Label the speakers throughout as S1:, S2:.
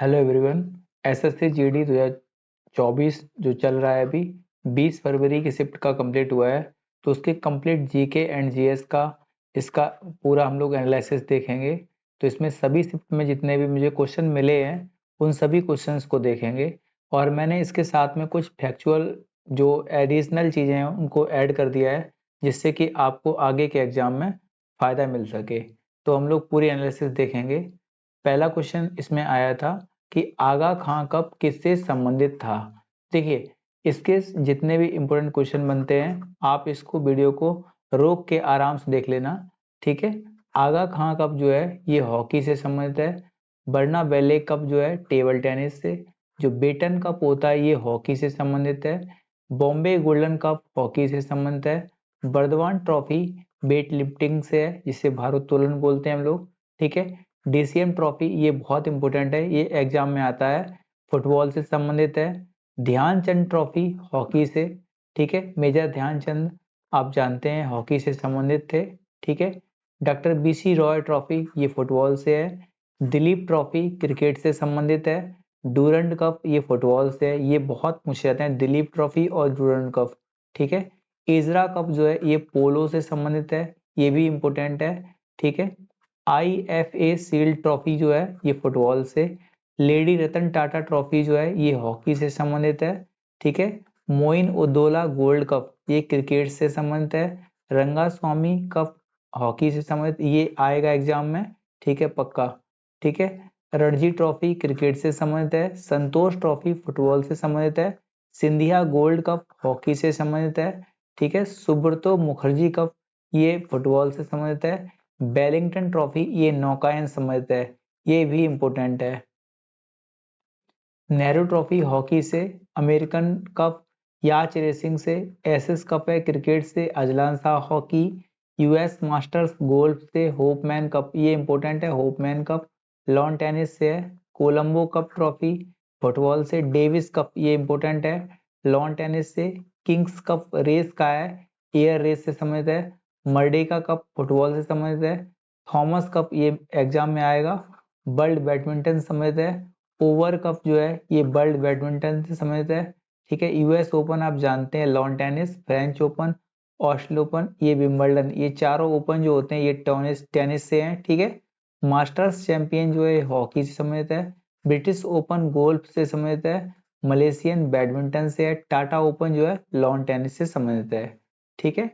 S1: Hello everyone. SSC GD 2024 जो चल रहा है अभी 20 फरवरी की शिफ्ट का कंप्लीट हुआ है। तो उसके कंप्लीट जीके एंड जीएस का इसका पूरा हम लोग एनालिसिस देखेंगे। तो इसमें सभी शिफ्ट में जितने भी मुझे क्वेश्चन मिले हैं उन सभी क्वेश्चंस को देखेंगे। और मैंने इसके साथ में कुछ फैक्चुअल जो एडिशनल चीज़ें हैं उनको ऐड कर दिया है, जिससे कि आपको आगे के एग्जाम में फ़ायदा मिल सके। तो हम लोग पूरी एनालिसिस देखेंगे। पहला क्वेश्चन इसमें आया था कि आगा खां कब किससे संबंधित था। देखिए, इसके जितने भी इम्पोर्टेंट क्वेश्चन बनते हैं आप इसको वीडियो को रोक के आराम से देख लेना, ठीक है। आगा खां कप जो है ये हॉकी से संबंधित है। बर्ना बेले कप जो है टेबल टेनिस से। जो बेटन कप होता है ये हॉकी से संबंधित है। बॉम्बे गोल्डन कप हॉकी से संबंधित है। बर्दवान ट्रॉफी वेट लिफ्टिंग से है, जिसे भारोत्तोलन बोलते हैं हम लोग, ठीक है। डीसीएम ट्रॉफी ये बहुत इंपॉर्टेंट है, ये एग्जाम में आता है, फुटबॉल से संबंधित है। ध्यानचंद ट्रॉफी हॉकी से, ठीक है। मेजर ध्यानचंद आप जानते हैं हॉकी से संबंधित थे, ठीक है। डॉक्टर बीसी रॉय ट्रॉफी ये फुटबॉल से है। दिलीप ट्रॉफी क्रिकेट से संबंधित है। डूरंड कप ये फुटबॉल से है, ये बहुत पूछे जाते हैं दिलीप ट्रॉफी और डूरंड कप, ठीक है। इजरा कप जो है ये पोलो से संबंधित है, ये भी इम्पोर्टेंट है, ठीक है। IFA शील्ड ट्रॉफी जो है ये फुटबॉल से। लेडी रतन टाटा ट्रॉफी जो है ये हॉकी से संबंधित है, ठीक है। मोइन उद्दोला गोल्ड कप ये क्रिकेट से संबंधित है। रंगास्वामी कप हॉकी से संबंधित, ये आएगा एग्जाम में, ठीक है, पक्का, ठीक है। रणजी ट्रॉफी क्रिकेट से संबंधित है। संतोष ट्रॉफी फुटबॉल से संबंधित है। सिंधिया गोल्ड कप हॉकी से संबंधित है, ठीक है। सुब्रतो मुखर्जी कप ये फुटबॉल से संबंधित है। बेलिंगटन ट्रॉफी ये नौकायन संबंधित है, ये भी इंपॉर्टेंट है। नेहरू ट्रॉफी हॉकी से। अमेरिकन कप याच रेसिंग से। एसएस कप है क्रिकेट से, Azlan Shah hockey. US masters golf से। होपमैन कप ये इंपॉर्टेंट है, होपमैन कप लॉन टेनिस से है। कोलंबो कप ट्रॉफी फुटबॉल से। डेविस कप ये इंपॉर्टेंट है, लॉन टेनिस से। किंग्स कप रेस का है, एयर रेस से संबंधित है। मर्डेका कप फुटबॉल से संबंधित है। थॉमस कप ये एग्जाम में आएगा, वर्ल्ड बैडमिंटन संबंधित है। ओवर कप जो है ये वर्ल्ड बैडमिंटन से संबंधित है, ठीक है। यूएस ओपन आप जानते हैं lawn tennis. French open, Australia open, ये विंबलडन, ये चारों ओपन जो होते हैं ये टेनिस टेनिस से हैं, ठीक है। मास्टर्स चैंपियन जो है हॉकी से संबंधित है। ब्रिटिश ओपन गोल्फ से संबंधित है। मलेशियन बैडमिंटन से है। टाटा ओपन जो है लॉन टेनिस से संबंधित है, ठीक है।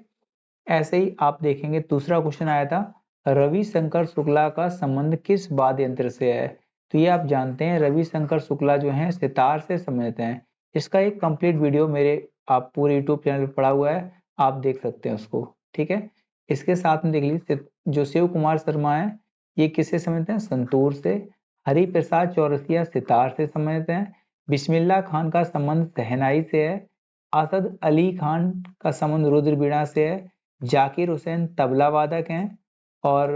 S1: ऐसे ही आप देखेंगे दूसरा क्वेश्चन आया था, रविशंकर शुक्ला का संबंध किस वाद्य यंत्र से है। तो ये आप जानते हैं रविशंकर शुक्ला जो हैं सितार से संबंधित हैं। इसका एक कंप्लीट वीडियो मेरे आप पूरे यूट्यूब चैनल पर पड़ा हुआ है, आप देख सकते हैं उसको, ठीक है। इसके साथ में देख लीजिए जो शिव कुमार शर्मा है ये किससे संबंधित हैं, संतूर से। हरिप्रसाद चौरसिया सितार से संबंधित हैं। बिस्मिल्लाह खान का संबंध शहनाई से है। असद अली खान का संबंध रुद्र बीणा से है। जाकिर हुसैन तबला वादक हैं। और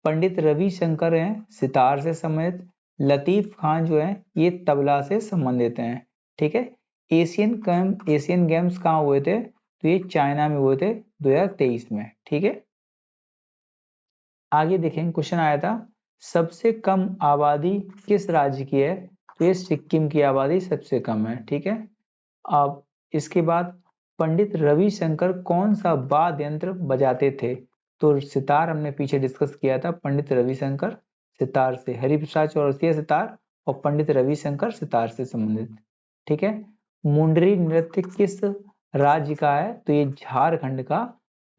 S1: पंडित रविशंकर हैं सितार से संबंधित। लतीफ खान जो है ये तबला से संबंधित हैं, ठीक है। एशियन गेम्स कहाँ हुए थे, तो ये चाइना में हुए थे 2023 में, ठीक है। आगे देखेंगे क्वेश्चन आया था, सबसे कम आबादी किस राज्य की है। तो ये सिक्किम की आबादी सबसे कम है, ठीक है। अब इसके बाद पंडित रविशंकर कौन सा वाद्य यंत्र बजाते थे। तो सितार हमने पीछे डिस्कस किया था, पंडित रविशंकर सितार से। हरिप्रसाद चौरसिया सितार और पंडित रविशंकर सितार से संबंधित, ठीक है। मुंडरी नृत्य किस राज्य का है, तो ये झारखंड का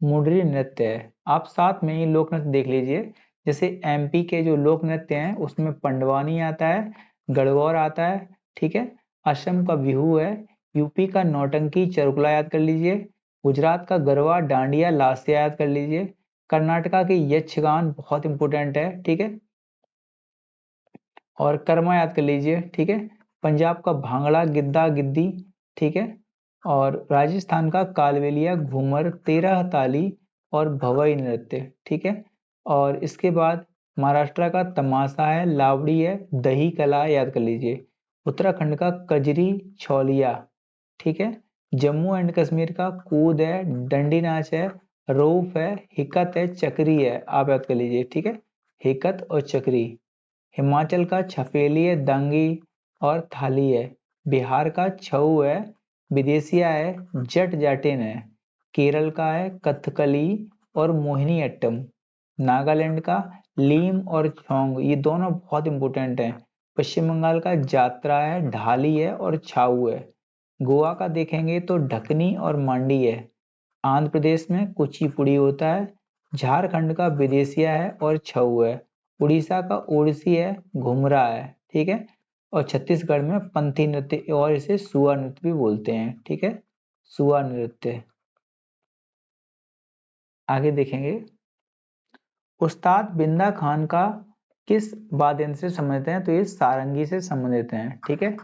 S1: मुंडरी नृत्य है। आप साथ में ही लोक नृत्य देख लीजिए, जैसे एमपी के जो लोक नृत्य हैं उसमें पंडवानी आता है, गणगौर आता है, ठीक है। असम का बिहू है। यूपी का नौटंकी चरुकला याद कर लीजिए। गुजरात का गरबा डांडिया लास्या याद कर लीजिए। कर्नाटका के यक्षगान बहुत इंपॉर्टेंट है, ठीक है, और कर्मा याद कर लीजिए, ठीक है। पंजाब का भांगड़ा गिद्दा गिद्दी, ठीक है। और राजस्थान का कालबेलिया घूमर 13 ताली और भवई नृत्य, ठीक है। और इसके बाद महाराष्ट्र का तमाशा है, लावड़ी है, दही कला याद कर लीजिए। उत्तराखंड का कजरी छौलिया, ठीक है। जम्मू एंड कश्मीर का कूद है, डंडी नाच है, रऊफ है, हिकत है, चक्री है, आप याद कर लीजिए, ठीक है। हिकत और चक्री। हिमाचल का छफेली है, दंगी और थाली है। बिहार का छऊ है, विदेशिया है, जट जाटिन है। केरल का है कथकली और मोहिनी अट्टम। नागालैंड का लीम और छोंग, ये दोनों बहुत इंपॉर्टेंट हैं। पश्चिम बंगाल का जात्रा है, ढाली है और छाऊ है। गोवा का देखेंगे तो ढकनी और मांडी है। आंध्र प्रदेश में कुचिपुड़ी होता है। झारखंड का विदेशिया है और छऊ है। उड़ीसा का ओडिसी है, घुमरा है। ठीक है। और छत्तीसगढ़ में पंथी नृत्य और इसे सुआ नृत्य भी बोलते हैं। ठीक है, सुआ नृत्य। आगे देखेंगे, उस्ताद बिंदा खान का किस वाद्य यंत्र से संबंधित है? तो ये सारंगी से संबंधित हैं। ठीक है।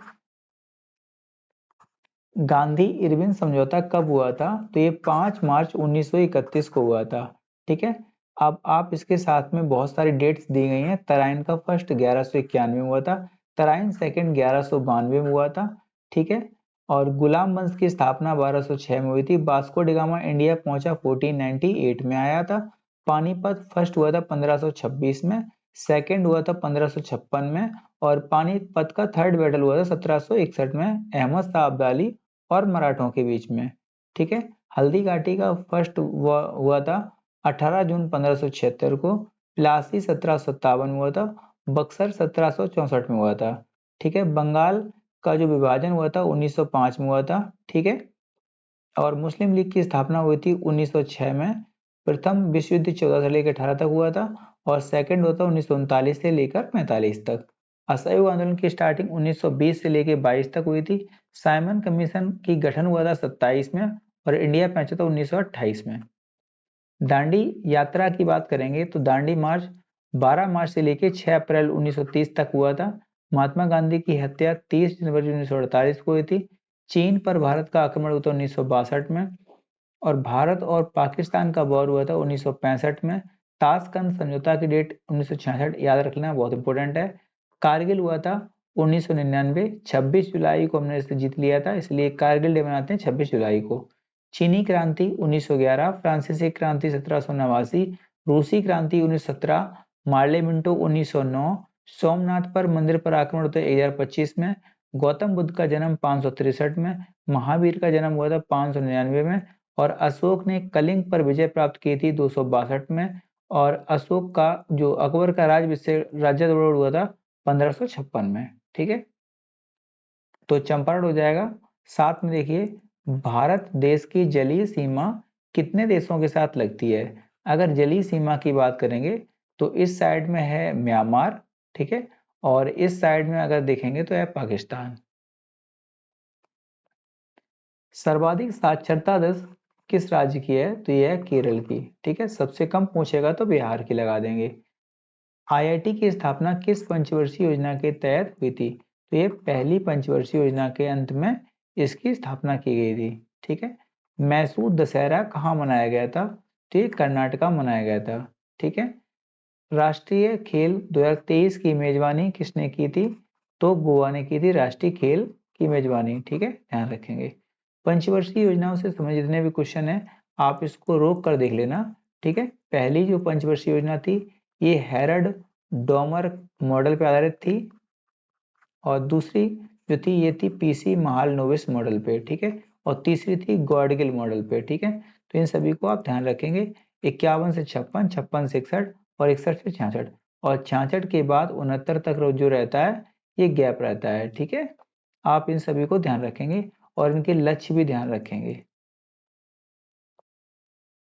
S1: गांधी इरविन समझौता कब हुआ था? तो ये 5 मार्च 1931 को हुआ था। ठीक है। अब आप इसके साथ में बहुत सारी डेट्स दी गई हैं। तराइन का फर्स्ट 1191 में हुआ था। तराइन सेकंड 1192 में हुआ था। ठीक है। और गुलाम वंश की स्थापना 1206 में हुई थी। वास्को डी गामा इंडिया पहुंचा 1498 में आया था। पानीपत फर्स्ट हुआ था 1526 में। सेकंड हुआ था 1556 में। और पानीपत का थर्ड बैटल हुआ था 1761 में अहमद शाह अब्दाली और मराठों के बीच में। ठीक है। हल्दी घाटी का फर्स्ट हुआ था 18 जून 1576 को। प्लासी 1757 में हुआ था। बक्सर 1764 में हुआ था। ठीक है। बंगाल का जो विभाजन हुआ था 1905 में हुआ था। ठीक है। और मुस्लिम लीग की स्थापना हुई थी 1906 में। प्रथम विश्व युद्ध 14 से लेकर 18 तक हुआ था। और सेकंड हुआ था 1939 से लेकर 45 तक। असहयोग आंदोलन की स्टार्टिंग 1920 से लेकर 22 तक हुई थी। साइमन कमीशन की गठन हुआ था 27 में। और इंडिया पहुंचा था 1928 में। दांडी यात्रा की बात करेंगे तो दांडी मार्च 12 मार्च से लेकर 6 अप्रैल 1930 तक हुआ था। महात्मा गांधी की हत्या 30 जनवरी 1948 को हुई थी। चीन पर भारत का आक्रमण हुआ था 1962 में। और भारत और पाकिस्तान का वॉर हुआ था 1965 में। ताशकंद समझौता की डेट 1966 याद रखना बहुत इंपॉर्टेंट है। कारगिल हुआ था 1999। 26 जुलाई को हमने इसे जीत लिया था, इसलिए कारगिल डे मनाते हैं 26 जुलाई को। चीनी क्रांति 1911, फ्रांसीसी क्रांति 1789, रूसी क्रांति 1917, मार्ले मिंटो 1909, सोमनाथ पर मंदिर पर आक्रमण होता है 1025 में। गौतम बुद्ध का जन्म 563 में। महावीर का जन्म हुआ था 599 में। और अशोक ने कलिंग पर विजय प्राप्त की थी 262 में। और अशोक का जो अकबर का राज्याभिषेक हुआ था 1556 में। ठीक है। तो चंपारण हो जाएगा। साथ में देखिए, भारत देश की जलीय सीमा कितने देशों के साथ लगती है? अगर जलीय सीमा की बात करेंगे तो इस साइड में है म्यांमार। ठीक है। और इस साइड में अगर देखेंगे तो है पाकिस्तान। सर्वाधिक साक्षरता दर किस राज्य की है? तो यह है केरल की। ठीक है। सबसे कम पूछेगा तो बिहार की लगा देंगे। आईआईटी की स्थापना किस पंचवर्षीय योजना के तहत हुई थी? तो ये पहली पंचवर्षीय योजना के अंत में इसकी स्थापना की गई थी। ठीक है। मैसूर दशहरा कहाँ मनाया गया था? तो ये कर्नाटका मनाया गया था। ठीक है। राष्ट्रीय खेल 2023 की मेजबानी किसने की थी? तो गोवा ने की थी राष्ट्रीय खेल की मेजबानी। ठीक है, ध्यान रखेंगे। पंचवर्षीय योजनाओं से संबंधित जितने भी क्वेश्चन है आप इसको रोक कर देख लेना। ठीक है। पहली जो पंचवर्षीय योजना थी ये हेरड डोमर मॉडल पे आधारित थी। और दूसरी जो थी ये थी पीसी महालनोबिस मॉडल पे। ठीक है। और तीसरी थी गॉडगिल मॉडल पे। ठीक है। तो इन सभी को आप ध्यान रखेंगे। 51 से 56, 56 से 61 और 61 से 66। और 66 के बाद 69 तक जो रहता है ये गैप रहता है। ठीक है। आप इन सभी को ध्यान रखेंगे और इनके लक्ष्य भी ध्यान रखेंगे।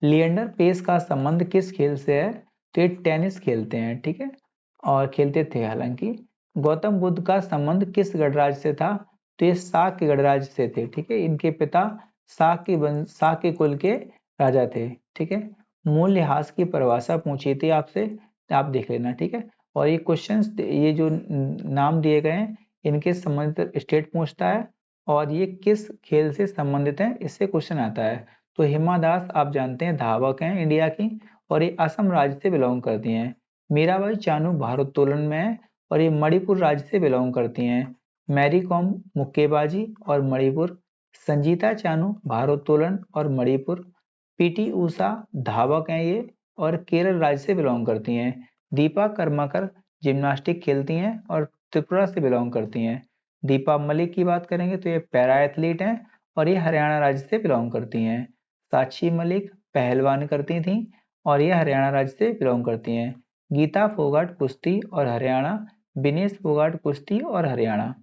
S1: लिएंडर पेस का संबंध किस खेल से है? तो ये टेनिस खेलते हैं। ठीक है। और खेलते थे हालांकि। गौतम बुद्ध का संबंध किस गणराज्य से था? तो ये शाक के गणराज्य से थे। ठीक है। इनके पिता शाक के कुल के राजा थे। ठीक है। मूल्यह्रास की परिभाषा पूछी थी आपसे, आप देख लेना। ठीक है। और ये क्वेश्चंस ये जो नाम दिए गए हैं इनके संबंधित स्टेट पूछता है और ये किस खेल से संबंधित है इससे क्वेश्चन आता है। तो हिमा दास आप जानते हैं धावक हैं इंडिया की और ये असम राज्य से बिलोंग करती हैं। मीराबाई चानू भारोत्तोलन में है और ये मणिपुर राज्य से बिलोंग करती हैं। मैरी कॉम मुक्केबाजी और मणिपुर। संजीता चानू भारोत्तोलन और मणिपुर। पीटी उषा धावक हैं ये और केरल राज्य से बिलोंग करती हैं। दीपा कर्माकर जिम्नास्टिक खेलती हैं और त्रिपुरा से बिलोंग करती हैं। दीपा मलिक की बात करेंगे तो ये पैरा एथलीट हैं और ये हरियाणा राज्य से बिलोंग करती हैं। साक्षी मलिक पहलवान करती थीं और ये हरियाणा राज्य से बिलोंग करती हैं। गीता फोगाट कुश्ती और हरियाणा, विनेश फोगाट कुश्ती और हरियाणा।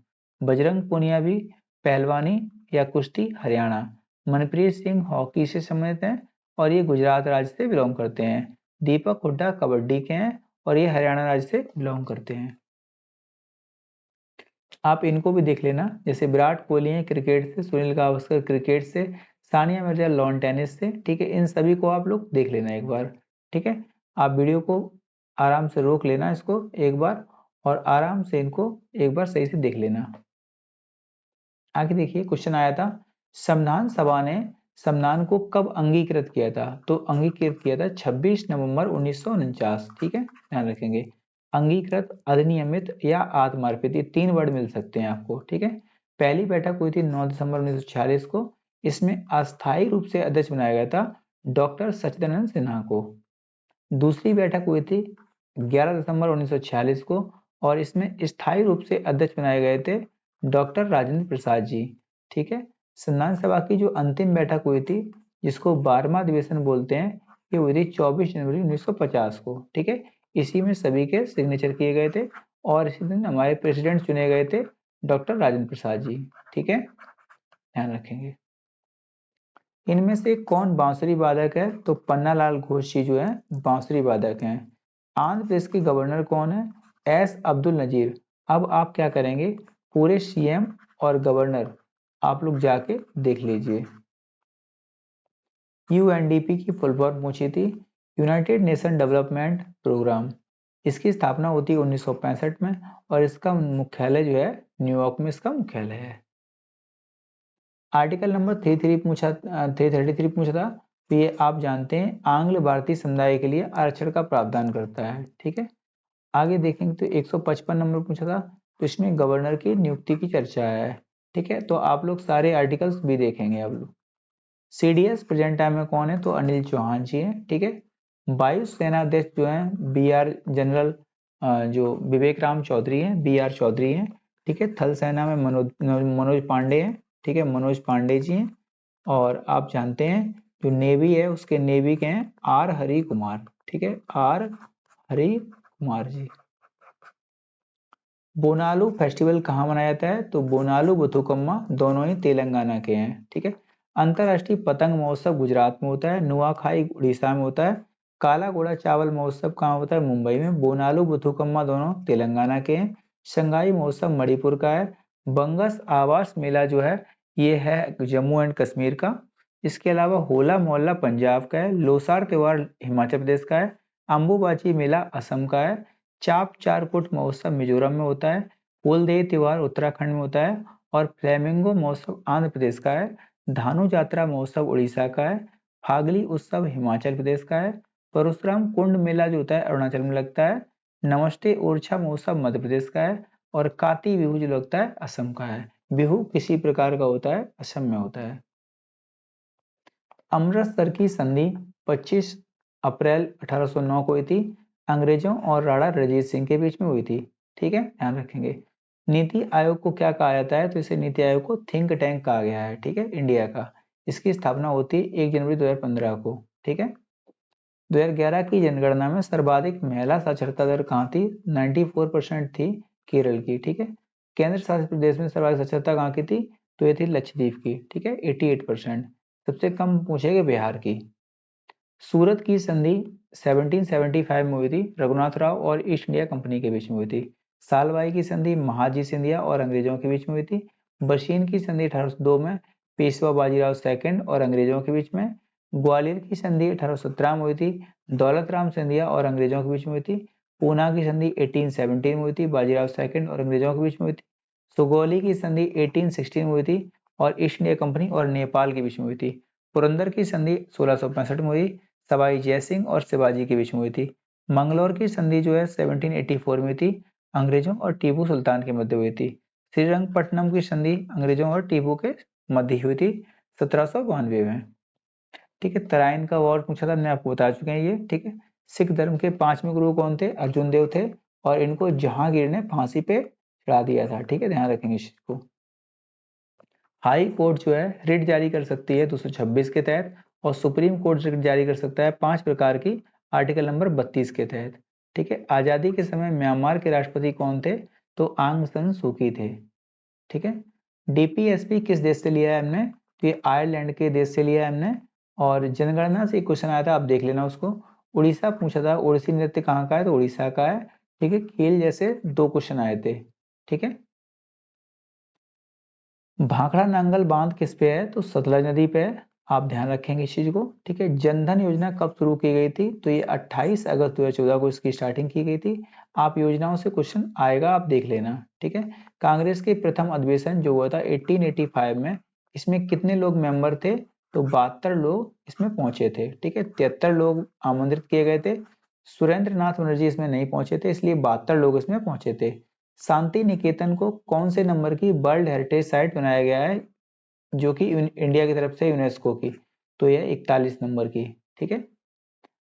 S1: बजरंग पूनिया भी पहलवानी या कुश्ती हरियाणा। मनप्रीत सिंह हॉकी से संबंधित हैं और ये गुजरात राज्य से बिलोंग करते हैं। दीपक हुड्डा कबड्डी के हैं और ये हरियाणा राज्य से बिलोंग करते हैं। आप इनको भी देख लेना, जैसे विराट कोहली हैं क्रिकेट से, सुनील गावस्कर क्रिकेट से, सानिया मिर्जा लॉन टेनिस से, ठीक है। इन सभी को आप लोग देख लेना एक बार, ठीक है। आप वीडियो को आराम से रोक लेना इसको एक बार और आराम से इनको एक बार सही से देख लेना। आगे देखिए क्वेश्चन आया था, संविधान सभा ने संविधान को कब अंगीकृत किया था? तो अंगीकृत किया था 26 नवंबर 1949, ठीक है, ध्यान रखेंगे। अंगीकृत, अधिनियमित या आत्मार्पित, ये 3 वर्ड मिल सकते हैं आपको, ठीक है। पहली बैठक हुई थी 9 दिसंबर 1946 को। इसमें अस्थायी रूप से अध्यक्ष बनाया गया था डॉक्टर सच्चिदानंद सिन्हा को। दूसरी बैठक हुई थी 11 दिसंबर 1946 को और इसमें स्थायी रूप से अध्यक्ष बनाए गए थे डॉक्टर राजेंद्र प्रसाद जी, ठीक है। संविधान सभा की जो अंतिम बैठक हुई थी, जिसको 12वां अधिवेशन बोलते हैं, ये हुई थी 24 जनवरी 1950 को, ठीक है। इसी में सभी के सिग्नेचर किए गए थे और इसी दिन हमारे प्रेसिडेंट चुने गए थे डॉक्टर राजेंद्र प्रसाद जी, ठीक है, ध्यान रखेंगे। इनमें से कौन बांसुरी वादक है? तो पन्नालाल घोष जी जो है बांसुरी वादक हैं। आंध्र प्रदेश के गवर्नर कौन है? एस अब्दुल नजीर। अब आप क्या करेंगे, पूरे सीएम और गवर्नर आप लोग जाके देख लीजिए। यूएनडीपी की फुल फॉर्म पूछी थी, यूनाइटेड नेशन डेवलपमेंट प्रोग्राम। इसकी स्थापना होती है 1965 में और इसका मुख्यालय जो है न्यूयॉर्क में इसका मुख्यालय है। आर्टिकल नंबर 333 पूछा था, तो ये आप जानते हैं आंग्ल भारतीय समुदाय के लिए आरक्षण का प्रावधान करता है, ठीक है। आगे देखेंगे तो 155 नंबर पूछा था, तो इसमें गवर्नर की नियुक्ति की चर्चा है, ठीक है। तो आप लोग सारे आर्टिकल्स भी देखेंगे आप लोग। सीडीएस प्रेजेंट टाइम में कौन है? तो अनिल चौहान जी हैं, ठीक है। वायुसेना अध्यक्ष जो है बीआर जनरल जो विवेक राम चौधरी हैं, बीआर चौधरी हैं, ठीक है। थल सेना में मनोज पांडे हैं, ठीक है, मनोज पांडे जी हैं। और आप जानते हैं जो नेवी है उसके नेवी के हैं आर हरि कुमार, ठीक है, आर हरि कुमार जी। बोनालू फेस्टिवल कहाँ मनाया जाता है? तो बोनालू बथुकम्मा दोनों ही तेलंगाना के हैं, ठीक है। अंतर्राष्ट्रीय पतंग महोत्सव गुजरात में होता है, नुआखाई उड़ीसा में होता है, काला घोड़ा चावल महोत्सव कहाँ होता है? मुंबई में। बोनालू बथुकम्मा दोनों तेलंगाना के हैं। शंघाई महोत्सव मणिपुर का है। बंगस आवास मेला जो है ये है जम्मू एंड कश्मीर का। इसके अलावा होला मोहल्ला पंजाब का है। लोसार त्योहार हिमाचल प्रदेश का है। अम्बुबाची मेला असम का है। चाप चारकुट महोत्सव मिजोरम में होता है। फूलदेई त्योहार उत्तराखंड में होता है और फ्लेमिंगो महोत्सव आंध्र प्रदेश का है। धानु यात्रा महोत्सव उड़ीसा का है। फागली उत्सव हिमाचल प्रदेश का है। परशुराम कुंड मेला जो होता है अरुणाचल में लगता है। नमस्ते ओरछा महोत्सव मध्य प्रदेश का है और काती बिहू जो लगता है असम का है। बिहू किसी प्रकार का होता है, असम में होता है। अमृतसर की संधि 25 अप्रैल 1809 को हुई थी। अंग्रेजों और राणा रंजीत सिंह के बीच में हुई थी, ठीक है, ध्यान रखेंगे। नीति आयोग को क्या कहा जाता है? तो इसे नीति आयोग को थिंक टैंक कहा गया है, ठीक है, इंडिया का। इसकी स्थापना होती है 1 जनवरी 2015 को, ठीक है। 2011 की जनगणना में सर्वाधिक महिला साक्षरता दर कहाँ थी? 94% थी केरल की, ठीक है। केंद्र शासित प्रदेश में सर्वाधिक साक्षरता कहाँ की थी? तो ये थी लक्षद्वीप की, ठीक है, 88%। सबसे कम पूछेगा बिहार की। सूरत की संधि 1775 में हुई थी, रघुनाथ राव और ईस्ट इंडिया कंपनी के बीच में हुई थी। सालबाई की संधि महाजी सिंधिया और अंग्रेजों के बीच में हुई थी। बशीन की संधि 1802 में पेशवा बाजीराव सेकंड और अंग्रेजों के बीच में। ग्वालियर की संधि 1817 में हुई थी, दौलत राम सिंधिया और अंग्रेजों के बीच में हुई थी। पूना की संधि 1817 में हुई थी, बाजीराव सेकंड और अंग्रेजों के बीच में हुई थी। सुगौली की संधि 1816 में हुई थी और ईस्ट इंडिया कंपनी और नेपाल के बीच में हुई थी। पुरंदर की संधि 1665 में हुई, सवाई जयसिंह और शिवाजी के बीच में हुई थी। मंगलौर की संधि जो है 1784 में थी, अंग्रेजों और टीपू सुल्तान के मध्य हुई थी। श्रीरंगपट्टनम की संधि अंग्रेजों और टीपू के मध्य हुई थी 1792 में, ठीक है। तराइन का वॉर पूछा था, हमने आपको बता चुके हैं ये, ठीक है। सिख धर्म के 5वें गुरु कौन थे? अर्जुन देव थे और इनको जहांगीर ने फांसी पे चढ़ा दिया था। ठीक है, ध्यान रखेंगे इस चीज को। हाई कोर्ट जो है रिट जारी कर सकती है 226 के तहत, और सुप्रीम कोर्ट रिट जारी कर सकता है 5 प्रकार की आर्टिकल नंबर 32 के तहत। ठीक है, आजादी के समय म्यांमार के राष्ट्रपति कौन थे? तो आंग सन सूकी थे। ठीक है, डीपीएसपी किस देश से लिया है हमने? तो ये आयरलैंड के देश से लिया है हमने। और जनगणना से क्वेश्चन आया था, आप देख लेना उसको। उड़ीसा पूछा था, उड़ीसी नृत्य कहाँ का है? तो उड़ीसा का है। ठीक है, खेल जैसे 2 क्वेश्चन आए थे। ठीक है, भाखड़ा नांगल बांध किस पे है? तो सतलज नदी पे है। आप ध्यान रखेंगे इस चीज को। ठीक है, जनधन योजना कब शुरू की गई थी? तो ये 28 अगस्त 2014 को इसकी स्टार्टिंग की गई थी। आप योजनाओं से क्वेश्चन आएगा, आप देख लेना। ठीक है, कांग्रेस के प्रथम अधिवेशन जो हुआ था 1885 में, इसमें कितने लोग मेंबर थे? तो 72 लोग इसमें पहुंचे थे। ठीक है, 73 लोग आमंत्रित किए गए थे। सुरेंद्र नाथ बनर्जी इसमें नहीं पहुंचे थे, इसलिए 72 लोग इसमें पहुंचे थे। शांति निकेतन को कौन से नंबर की वर्ल्ड हेरिटेज साइट बनाया गया है, जो कि इंडिया की तरफ से यूनेस्को की? तो यह 41 नंबर की। ठीक है,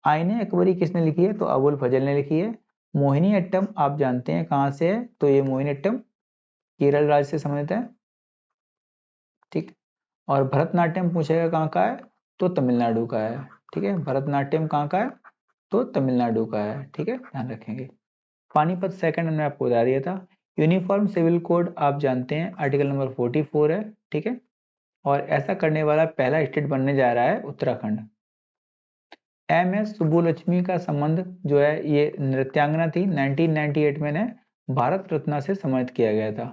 S1: आईने अकबरी किसने लिखी है? तो अबुल फजल ने लिखी है। मोहिनी अट्टम आप जानते हैं कहाँ से है? तो ये मोहिनी अट्टम केरल राज्य से संबंधित है। ठीक, और भरतनाट्यम पूछेगा कहाँ का है? तो तमिलनाडु का है। ठीक है, भरतनाट्यम कहाँ का है? तो तमिलनाडु का है। ठीक है, ध्यान रखेंगे। पानीपत सेकंड हमने आपको बता दिया था। यूनिफॉर्म सिविल कोड आप जानते हैं आर्टिकल नंबर 44 है। ठीक है, और ऐसा करने वाला पहला स्टेट बनने जा रहा है उत्तराखंड। एम एस सुब्बुलक्ष्मी का संबंध जो है, ये नृत्यांगना थी, 1998 में ने भारत रत्न से सम्मानित किया गया था।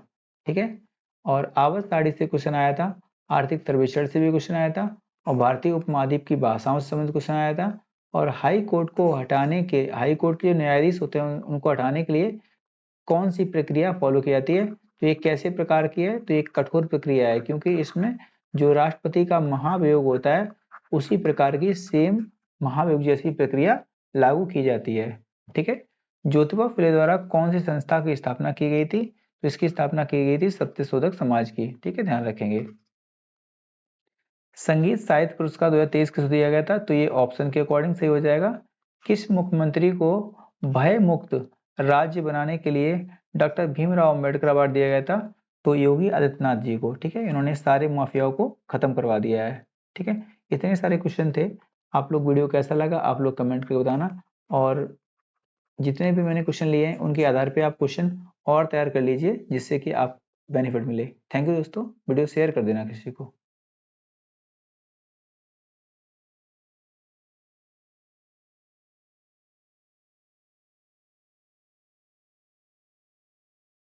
S1: ठीक है, और आवाज साड़ी से क्वेश्चन आया था, आर्थिक सर्वेक्षण से भी क्वेश्चन आया था, और भारतीय उपमहाद्वीप की भाषाओं से संबंधित क्वेश्चन आया था। और हाई कोर्ट को हटाने के, हाई कोर्ट के जो न्यायाधीश होते हैं उनको हटाने के लिए कौन सी प्रक्रिया फॉलो की जाती है? तो ये कैसे प्रकार की है? तो एक कठोर प्रक्रिया है, क्योंकि इसमें जो राष्ट्रपति का महाभियोग होता है उसी प्रकार की सेम महाभियोग जैसी प्रक्रिया लागू की जाती है। ठीक है, ज्योतिबा फुले द्वारा कौन सी संस्था की स्थापना की गई थी? तो इसकी स्थापना की गई थी सत्यशोधक समाज की। ठीक है, ध्यान रखेंगे। संगीत साहित्य पुरस्कार 2023 किसे दिया गया था? तो ये ऑप्शन के अकॉर्डिंग सही हो जाएगा। किस मुख्यमंत्री को भय मुक्त राज्य बनाने के लिए डॉक्टर भीमराव अम्बेडकर अवार्ड दिया गया था? तो योगी आदित्यनाथ जी को। ठीक है, इन्होंने सारे माफियाओं को खत्म करवा दिया है। ठीक है, इतने सारे क्वेश्चन थे। आप लोग वीडियो कैसा लगा आप लोग कमेंट करके बताना, और जितने भी मैंने क्वेश्चन लिए हैं उनके आधार पे आप क्वेश्चन और तैयार कर लीजिए, जिससे कि आप बेनिफिट मिले। थैंक यू दोस्तों, वीडियो शेयर कर देना किसी को।